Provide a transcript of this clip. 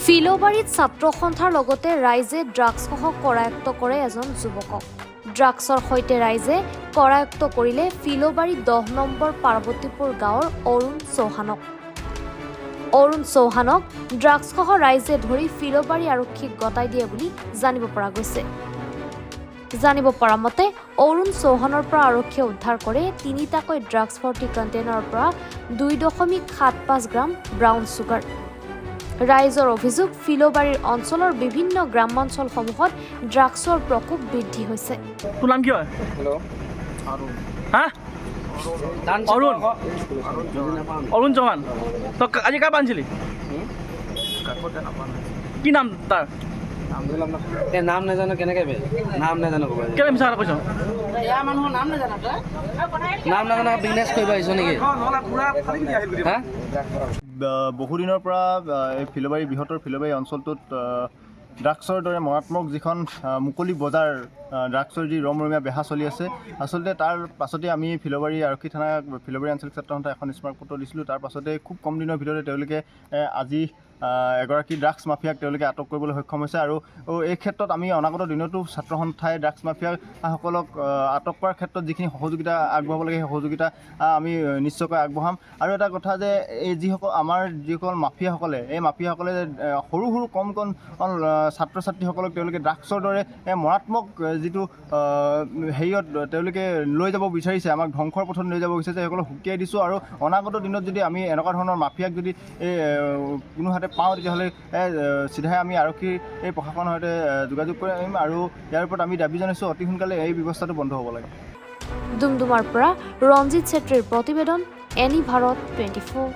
ফিলবাৰীত ছাত্ৰ সন্থাৰ লগতে ৰাইজে ড্ৰাগছসহ কৰায়ত্ব কৰে এজন যুৱকক। ড্ৰাগছৰ সৈতে ৰাইজে কৰায়ত্ব কৰিলে ফিলবাৰী 10 নম্বৰ পাৰ্বতীপুৰ গাঁৱৰ অৰুণ চৌহানক ড্ৰাগছসহ ৰাইজে ধৰি ফিলবাৰী আৰক্ষীক গতাই দিয়ে বুলি জানিব পৰা গৈছে। জানিব পৰা মতে অৰুণ চৌহানৰ পৰা আৰক্ষীয়ে উদ্ধাৰ কৰে 3টাকৈ ড্ৰাগছ ভৰ্তি কণ্টেইনাৰৰ পৰা 2.75 গ্ৰাম ব্ৰাউন চুগাৰ। ৰাইজৰ অভিযোগ ফিলবাৰীৰ অঞ্চলৰ বিভিন্ন গ্ৰামাঞ্চলসমূহত ড্ৰাগছৰ প্ৰকোপ বৃদ্ধি হৈছে। তোৰ নাম কি হয়? হা? অৰুণ চৌহান। তই আজি কাৰ আনিছিলি? কি নাম তাৰ? নাম নাজানো কেনেকে নাম নাজানো কেলে মিছা কথা কৈছ? নাম নাজানো বিজনেছ কৰিব আহিছ নেকি? বহুদিনৰ পৰা এই ফিলবাৰী বৃহত্তৰ ফিলবাৰী অঞ্চলটোত ড্ৰাগছৰ দৰে মাৰাত্মক যিখন মুকলি বজাৰ ড্ৰাগছৰ যি ৰমৰমীয়া বেহা চলি আছে, আচলতে তাৰ পাছতে আমি ফিলবাৰী আৰক্ষী থানা ফিলবাৰী আঞ্চলিক ছাত্ৰ সন্থাই এখন স্মাৰকপত্ৰ দিছিলোঁ। তাৰ পাছতে খুব কম দিনৰ ভিতৰতে তেওঁলোকে আজি এগৰাকী ড্ৰাগছ মাফিয়াক তেওঁলোকে আটক কৰিবলৈ সক্ষম হৈছে। আৰু এই ক্ষেত্ৰত আমি অনাগত দিনতো ছাত্ৰ সন্থাই ড্ৰাগছ মাফিয়াসকলক আটক কৰাৰ ক্ষেত্ৰত যিখিনি সহযোগিতা আগবঢ়াব লাগে সেই সহযোগিতা আমি নিশ্চয়কৈ আগবঢ়াম। আৰু এটা কথা যে এই যিসকল মাফিয়াসকলে সৰু কম ছাত্ৰ ছাত্ৰীসকলক তেওঁলোকে ড্ৰাগছৰ দৰে মাৰাত্মক যিটো হেৰিয়ত তেওঁলোকে লৈ যাব বিচাৰিছে, আমাক ধ্বংসৰ পথত লৈ যাব বিচাৰিছে, সেইসকলক সুকিয়াই দিছোঁ। আৰু অনাগত দিনত যদি আমি এনেকুৱা ধৰণৰ মাফিয়াক যদি কোনো হাতে পাওঁ, তেতিয়াহ'লে চিধাই আমি আৰক্ষীৰ এই প্ৰশাসনৰ সৈতে যোগাযোগ কৰিম। আৰু ইয়াৰ ওপৰত আমি দাবী জনাইছোঁ অতি সোনকালে এই ব্যৱস্থাটো বন্ধ হ'ব লাগে। ডুমডুমাৰ পৰা ৰঞ্জিত ছেত্ৰীৰ প্ৰতিবেদন, এনি ভাৰত 24।